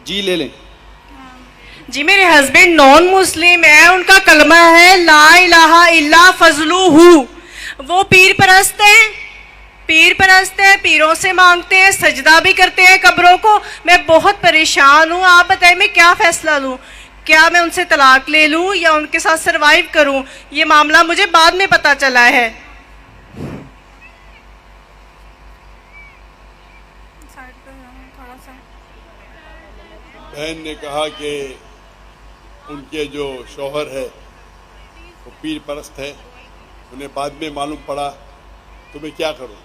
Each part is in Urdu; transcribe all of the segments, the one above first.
جی لے لیں. جی میرے ہسبینڈ نان مسلم ہے, ان کا کلمہ ہے لا الہ الا فضلہ. وہ پیر پرست ہیں, پیروں سے مانگتے ہیں, سجدہ بھی کرتے ہیں قبروں کو. میں بہت پریشان ہوں, آپ بتائیں میں کیا فیصلہ لوں؟ کیا میں ان سے طلاق لے لوں یا ان کے ساتھ سروائیو کروں؟ یہ معاملہ مجھے بعد میں پتا چلا ہے. بہن نے کہا کہ ان کے جو شوہر ہے وہ پیر پرست ہے, انہیں بعد میں معلوم پڑا, تو میں کیا کروں؟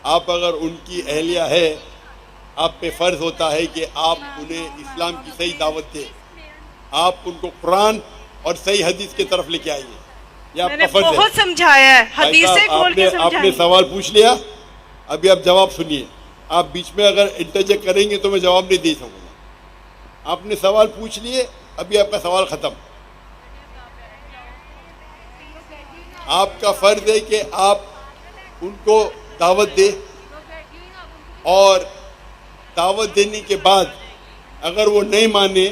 آپ اگر ان کی اہلیہ ہے, آپ پہ فرض ہوتا ہے کہ آپ انہیں اسلام کی صحیح دعوت دیں, آپ ان کو قرآن اور صحیح حدیث کی طرف لے کے آئیے. یہ آپ کا فرض ہے. بہت سمجھایا ہے, حدیثیں کھول کے آپ نے سمجھائیں. سوال پوچھ لیا, ابھی آپ جواب سنیے. آپ بیچ میں اگر انٹرجیکٹ کریں گے تو میں جواب نہیں دے سکوں گا. آپ نے سوال پوچھ لیے, ابھی آپ کا سوال ختم. آپ کا فرض ہے کہ آپ ان کو دعوت دیں, اور دعوت دینے کے بعد اگر وہ نہیں مانے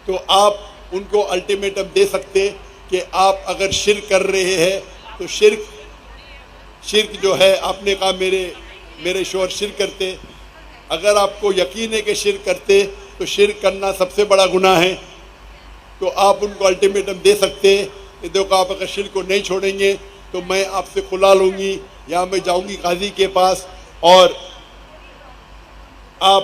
تو آپ ان کو الٹیمیٹم دے سکتے کہ آپ اگر شرک کر رہے ہیں تو شرک جو ہے, آپ نے کہا میرے شوہر شرک کرتے, اگر آپ کو یقین ہے کہ شرک کرتے تو شرک کرنا سب سے بڑا گناہ ہے, تو آپ ان کو الٹیمیٹم دے سکتے کہ دیکھو آپ اگر شرک کو نہیں چھوڑیں گے تو میں آپ سے کھلا لوں گی, یا میں جاؤں گی قاضی کے پاس اور آپ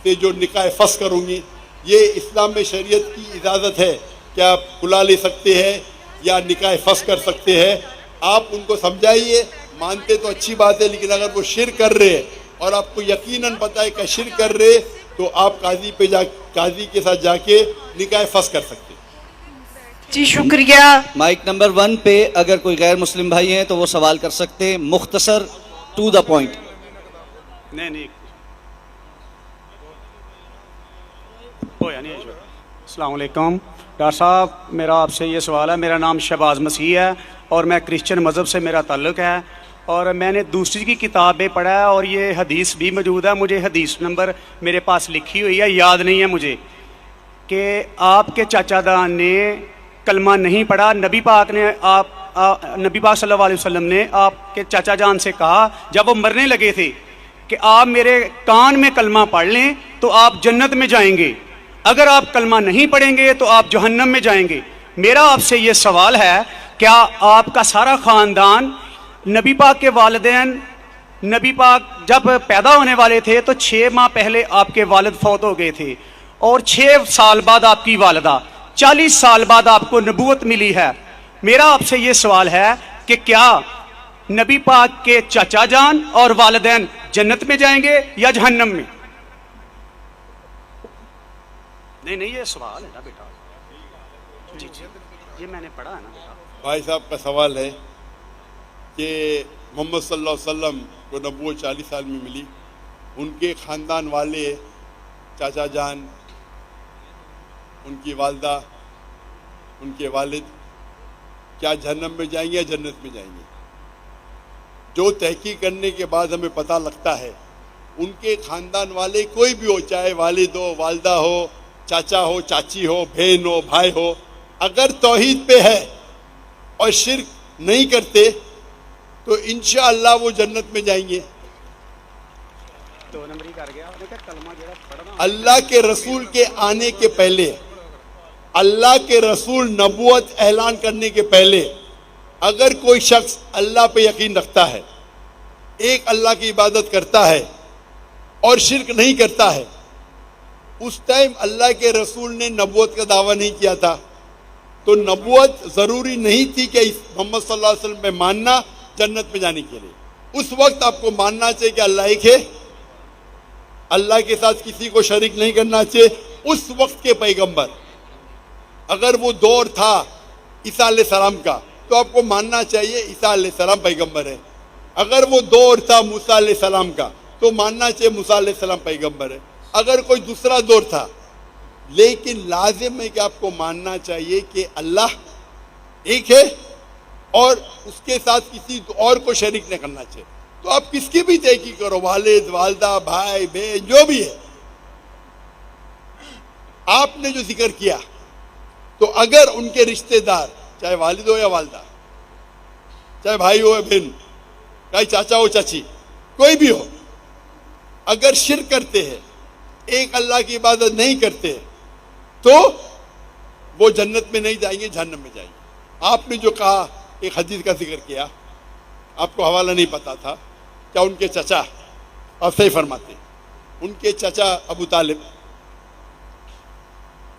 سے جو نکاح فسخ کروں گی. یہ اسلام میں شریعت کی اجازت ہے کہ آپ کھلا لے سکتے ہیں یا نکاح فسخ کر سکتے ہیں. آپ ان کو سمجھائیے, مانتے تو اچھی بات ہے, لیکن اگر وہ شرک کر رہے ہیں اور آپ کو یقیناً پتہ ہے کہ شرک کر رہے تو آپ قاضی کے ساتھ جا کے نکاح فسخ کر سکتے. جی شکریہ. مائک نمبر 1 پہ اگر کوئی غیر مسلم بھائی ہیں تو وہ سوال کر سکتے ہیں, مختصر ٹو دا پوائنٹ. نہیں السلام علیکم ڈاکٹر صاحب, میرا آپ سے یہ سوال ہے. میرا نام شہباز مسیح ہے اور میں کرسچن مذہب سے میرا تعلق ہے, اور میں نے دوسری کی کتاب میں پڑھا ہے اور یہ حدیث بھی موجود ہے. مجھے حدیث نمبر میرے پاس لکھی ہوئی ہے, یاد نہیں ہے مجھے, کہ آپ کے چاچا جان نے کلمہ نہیں پڑھا. نبی پاک صلی اللہ علیہ وسلم نے آپ کے چاچا جان سے کہا جب وہ مرنے لگے تھے کہ آپ میرے کان میں کلمہ پڑھ لیں تو آپ جنت میں جائیں گے, اگر آپ کلمہ نہیں پڑھیں گے تو آپ جہنم میں جائیں گے. میرا آپ سے یہ سوال ہے, کیا آپ کا سارا خاندان, نبی پاک کے والدین, نبی پاک جب پیدا ہونے والے تھے تو 6 ماہ پہلے آپ کے والد فوت ہو گئے تھے, اور 6 سال بعد آپ کی والدہ, 40 سال بعد آپ کو نبوت ملی ہے. میرا آپ سے یہ سوال ہے کہ کیا نبی پاک کے چاچا جان اور والدین جنت میں جائیں گے یا جہنم میں؟ نہیں یہ سوال ہے نا بیٹا. جی یہ میں نے پڑھا ہے نا بیٹا. بھائی صاحب کا سوال ہے کہ محمد صلی اللہ علیہ وسلم کو نبوت 40 سال میں ملی, ان کے خاندان والے, چاچا جان, ان کی والدہ, ان کے والد کیا جہنم میں جائیں گے یا جنت میں جائیں گے؟ جو تحقیق کرنے کے بعد ہمیں پتہ لگتا ہے ان کے خاندان والے کوئی بھی ہو, چاہے والد ہو, والدہ ہو, چاچا ہو, چاچی ہو, بہن ہو, بھائی ہو, اگر توحید پہ ہے اور شرک نہیں کرتے تو انشاءاللہ وہ جنت میں جائیں گے. اللہ کے رسول کے آنے کے پہلے, اللہ کے رسول نبوت اعلان کرنے کے پہلے اگر کوئی شخص اللہ پہ یقین رکھتا ہے, ایک اللہ کی عبادت کرتا ہے اور شرک نہیں کرتا ہے, اس ٹائم اللہ کے رسول نے نبوت کا دعویٰ نہیں کیا تھا, تو نبوت ضروری نہیں تھی کہ محمد صلی اللہ علیہ وسلم پہ ماننا جنت میں جانے کے لیے. اس وقت آپ کو ماننا چاہیے کہ اللہ ایک ہے, اللہ کے ساتھ کسی کو شریک نہیں کرنا چاہیے. اس وقت کے پیغمبر, اگر وہ دور تھا عیسیٰ علیہ السلام کا تو آپ کو ماننا چاہیے عیسیٰ علیہ السلام پیغمبر ہے. اگر وہ دور تھا موسیٰ علیہ السلام کا تو ماننا چاہیے موسیٰ علیہ السلام پیغمبر ہے. اگر کوئی دوسرا دور تھا, لیکن لازم ہے کہ آپ کو ماننا چاہیے کہ اللہ ایک ہے اور اس کے ساتھ کسی اور کو شریک نہیں کرنا چاہیے. تو آپ کس کی بھی تحقیق کرو, والد, والدہ, بھائی, بہن, جو بھی ہے, آپ نے جو ذکر کیا تو اگر ان کے رشتہ دار چاہے والد ہو یا والدہ، چاہے بھائی ہو یا بہن، چاہے چاچا ہو چاچی، کوئی بھی ہو، اگر شرک کرتے ہیں، ایک اللہ کی عبادت نہیں کرتے تو وہ جنت میں نہیں جائیں گے، جہنم میں جائیں گے۔ آپ نے جو کہا، ایک حدیث کا ذکر کیا، آپ کو حوالہ نہیں پتا تھا کیا ان کے چچا، آپ صحیح فرماتے ہیں، ان کے چچا ابو طالب،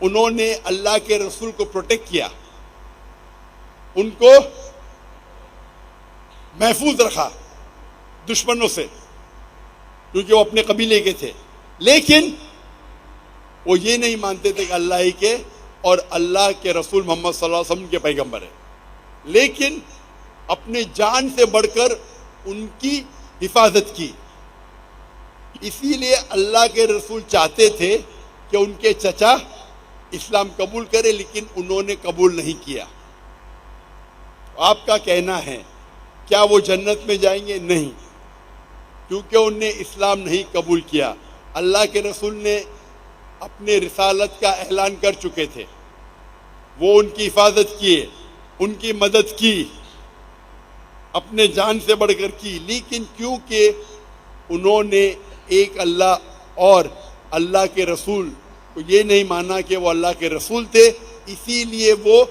انہوں نے اللہ کے رسول کو پروٹیکٹ کیا، ان کو محفوظ رکھا دشمنوں سے، کیونکہ وہ اپنے قبیلے کے تھے، لیکن وہ یہ نہیں مانتے تھے کہ اللہ ہی کے اور اللہ کے رسول محمد صلی اللہ علیہ وسلم کے پیغمبر ہیں، لیکن اپنے جان سے بڑھ کر ان کی حفاظت کی۔ اسی لیے اللہ کے رسول چاہتے تھے کہ ان کے چچا اسلام قبول کرے، لیکن انہوں نے قبول نہیں کیا۔ آپ کا کہنا ہے کیا وہ جنت میں جائیں گے؟ نہیں، کیونکہ انہوں نے اسلام نہیں قبول کیا۔ اللہ کے رسول نے اپنے رسالت کا اعلان کر چکے تھے، وہ ان کی حفاظت کیے، ان کی مدد کی، اپنے جان سے بڑھ کر کی، لیکن کیونکہ انہوں نے ایک اللہ اور اللہ کے رسول کو یہ نہیں مانا کہ وہ اللہ کے رسول تھے، اسی لیے وہ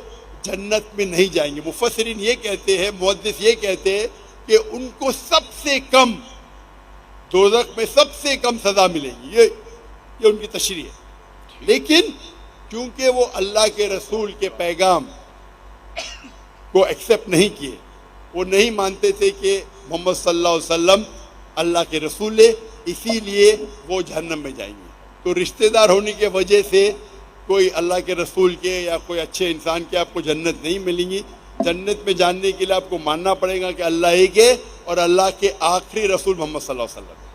جنت میں نہیں جائیں گے۔ مفسرین یہ کہتے ہیں، محدث یہ کہتے ہیں کہ ان کو سب سے کم دوزخ میں سب سے کم سزا ملے گی، یہ ان کی تشریح ہے، لیکن کیونکہ وہ اللہ کے رسول کے پیغام کو ایکسیپٹ نہیں کیے، وہ نہیں مانتے تھے کہ محمد صلی اللہ علیہ وسلم اللہ کے رسول ہے، اسی لیے وہ جہنم میں جائیں گے۔ تو رشتہ دار ہونے کی وجہ سے کوئی اللہ کے رسول کے یا کوئی اچھے انسان کے آپ کو جنت نہیں ملیں گی۔ جنت میں جاننے کے لیے آپ کو ماننا پڑے گا کہ اللہ ایک ہے اور اللہ کے آخری رسول محمد صلی اللہ علیہ وسلم۔